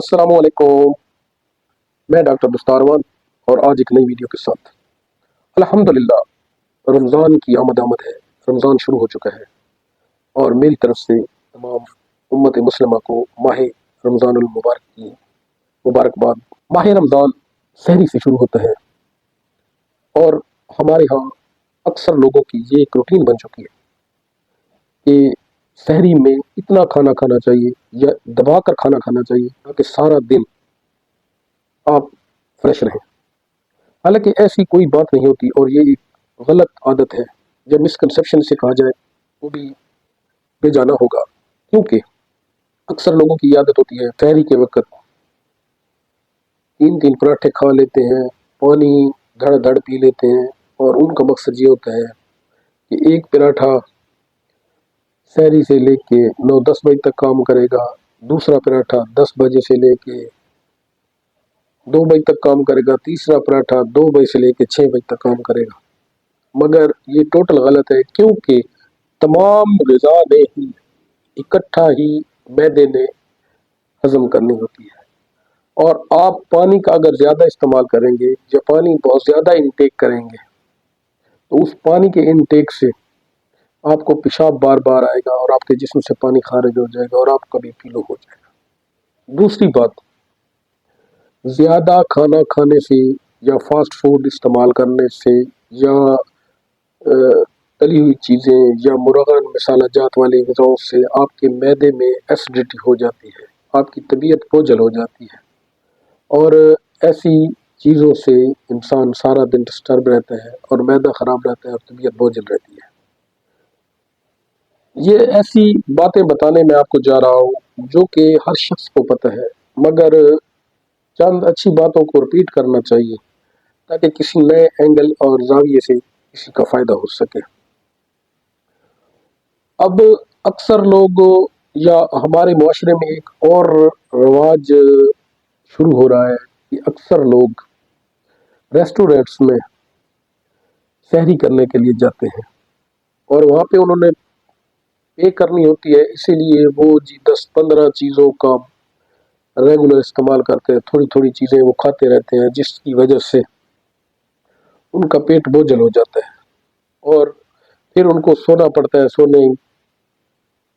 अस्सलाम वालेकुम। मैं डॉक्टर दस्तारवान और आज एक नई वीडियो के साथ। अल्हम्दुलिल्लाह, रमज़ान की आमद है। रमज़ान शुरू हो चुका है और मेरी तरफ से तमाम उम्मत मुस्लिमा को माह रमज़ानुल मुबारक की मुबारकबाद। माह रमज़ान सहरी से शुरू होता है और हमारे यहाँ अक्सर लोगों की ये एक रूटीन बन चुकी है कि सहरी में इतना खाना खाना चाहिए या दबा कर खाना खाना चाहिए ताकि सारा दिन आप फ्रेश रहें। हालांकि ऐसी कोई बात नहीं होती और ये एक गलत आदत है। जब मिसकंसेप्शन से कहा जाए वो भी बेजाना होगा, क्योंकि अक्सर लोगों की आदत होती है सहरी के वक्त 3-3 पराठे खा लेते हैं, पानी धड़ धड़ पी लेते हैं और उनका मकसद ये होता है कि एक पराठा सहरी से लेके 9-10 बजे तक काम करेगा, दूसरा पराठा 10 बजे से लेके 2 बजे तक काम करेगा, तीसरा पराठा 2 बजे से लेके 6 बजे तक काम करेगा। मगर ये टोटल गलत है, क्योंकि तमाम ग़िज़ा ने ही इकट्ठा ही मैदे ने हज़म करनी होती है। और आप पानी का अगर ज़्यादा इस्तेमाल करेंगे या पानी बहुत ज़्यादा इंटेक करेंगे तो उस पानी के इंटेक से आपको पेशाब बार बार आएगा और आपके जिस्म से पानी खारिज हो जाएगा और आपका बीपी लो हो जाएगा। दूसरी बात, ज़्यादा खाना खाने से या फास्ट फूड इस्तेमाल करने से या तली हुई चीज़ें या मुरगन मसाला जात वाली ग़िज़ाओं से आपके मैदे में एसिडिटी हो जाती है, आपकी तबीयत बोझल हो जाती है और ऐसी चीज़ों से इंसान सारा दिन डिस्टर्ब रहता है और मैदा ख़राब रहता है और तबीयत बोझल रहती है। ये ऐसी बातें बताने में आपको जा रहा हूँ जो कि हर शख्स को पता है, मगर चंद अच्छी बातों को रिपीट करना चाहिए ताकि किसी नए एंगल और जाविये से किसी का फ़ायदा हो सके। अब अक्सर लोग या हमारे मुआशरे में एक और रवाज शुरू हो रहा है कि अक्सर लोग रेस्टोरेंट्स में सहरी करने के लिए जाते हैं और वहाँ पे उन्होंने पे करनी होती है, इसीलिए वो जी 10-15 चीज़ों का रेगुलर इस्तेमाल करते हैं, थोड़ी थोड़ी चीज़ें वो खाते रहते हैं, जिसकी वजह से उनका पेट बोझल हो जाता है और फिर उनको सोना पड़ता है। सोने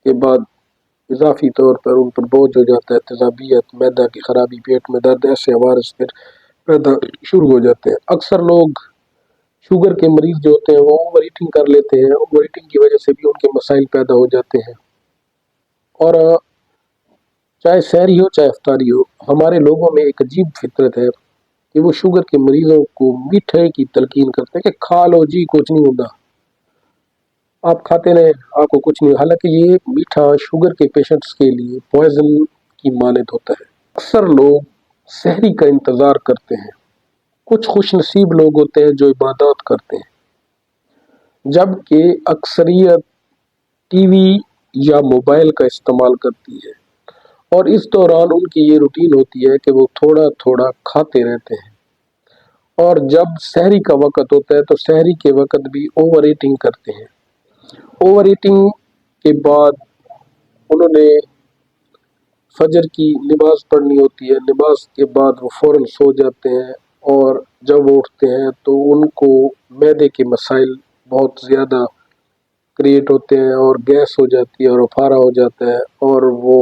के बाद इजाफी तौर पर उन पर बोझ हो जाता है, तेज़ाबियत, मैदा की खराबी, पेट में दर्द, ऐसे अवारस फिर पैदा शुरू हो जाते हैं। अक्सर लोग शुगर के मरीज जो होते हैं वो ओवर ईटिंग कर लेते हैं, ओवर ईटिंग की वजह से भी उनके मसाइल पैदा हो जाते हैं। और चाहे सहरी हो चाहे इफ्तारी हो, हमारे लोगों में एक अजीब फितरत है कि वो शुगर के मरीजों को मीठे की तलकीन करते हैं कि खा लो जी, कुछ नहीं होता, आप खाते रहे, आपको कुछ नहीं। हालांकि ये मीठा शुगर के पेशेंट्स के लिए पॉइजन की मानद होता है। अक्सर लोग सहरी का इंतज़ार करते हैं, कुछ खुशनसीब लोग होते हैं जो इबादत करते हैं, जबकि अक्सरियत टीवी या मोबाइल का इस्तेमाल करती है और इस दौरान उनकी ये रूटीन होती है कि वो थोड़ा थोड़ा खाते रहते हैं। और जब सहरी का वक़्त होता है तो सहरी के वक़्त भी ओवर ईटिंग करते हैं। ओवर ईटिंग के बाद उन्होंने फजर की नमाज पढ़नी होती है, नमाज के बाद वो फ़ौरन सो जाते हैं और जब वो उठते हैं तो उनको मैदे के मसाइल बहुत ज़्यादा क्रिएट होते हैं और गैस हो जाती है और अफारा हो जाता है और वो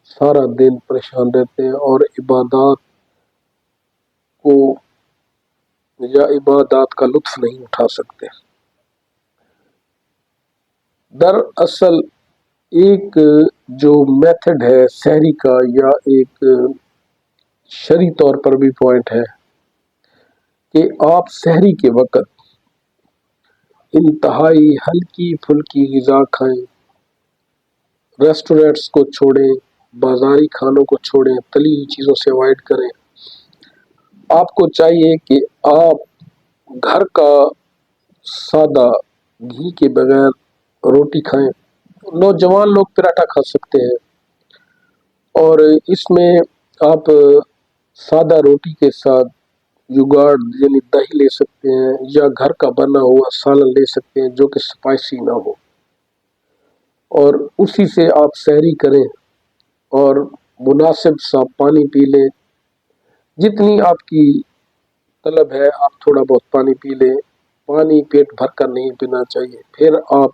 सारा दिन परेशान रहते हैं और इबादत को या इबादत का लुत्फ नहीं उठा सकते। दरअसल एक जो मेथड है सहरी का, या एक शरई तौर पर भी पॉइंट है कि आप सहरी के वक़्त इंतहाई हल्की फुल्की ग़िज़ा खाएं, रेस्टोरेंट्स को छोड़ें, बाज़ारी खानों को छोड़ें, तली हुई चीज़ों से अवॉइड करें। आपको चाहिए कि आप घर का सादा घी के बगैर रोटी खाएं। नौजवान लोग पराठा खा सकते हैं और इसमें आप सादा रोटी के साथ जुगाड़ यानी दही ले सकते हैं या घर का बना हुआ सालन ले सकते हैं जो कि स्पाइसी ना हो, और उसी से आप सहरी करें और मुनासिब सा पानी पी लें। जितनी आपकी तलब है आप थोड़ा बहुत पानी पी लें। पानी पेट भर कर नहीं पीना चाहिए। फिर आप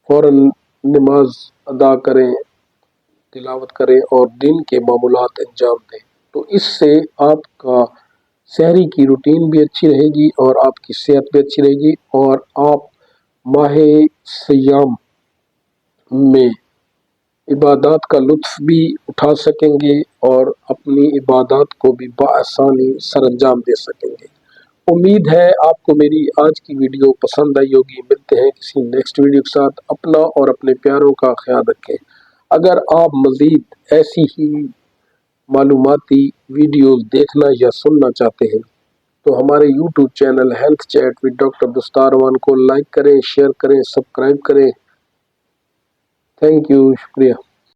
फौरन नमाज अदा करें, तिलावत करें और दिन के मामूलात अंजाम दें। तो इससे आपका सहरी की रूटीन भी अच्छी रहेगी और आपकी सेहत भी अच्छी रहेगी और आप माह सियाम में इबादत का लुत्फ भी उठा सकेंगे और अपनी इबादत को भी बआसानी सर अंजाम दे सकेंगे। उम्मीद है आपको मेरी आज की वीडियो पसंद आई होगी। मिलते हैं किसी नेक्स्ट वीडियो के साथ। अपना और अपने प्यारों का ख्याल रखें। अगर आप मज़ीद ऐसी ही मालूमाती वीडियोस देखना या सुनना चाहते हैं तो हमारे YouTube channel health chat with doctor Dastarwan को लाइक करें, शेयर करें, सब्सक्राइब करें। थैंक यू, शुक्रिया।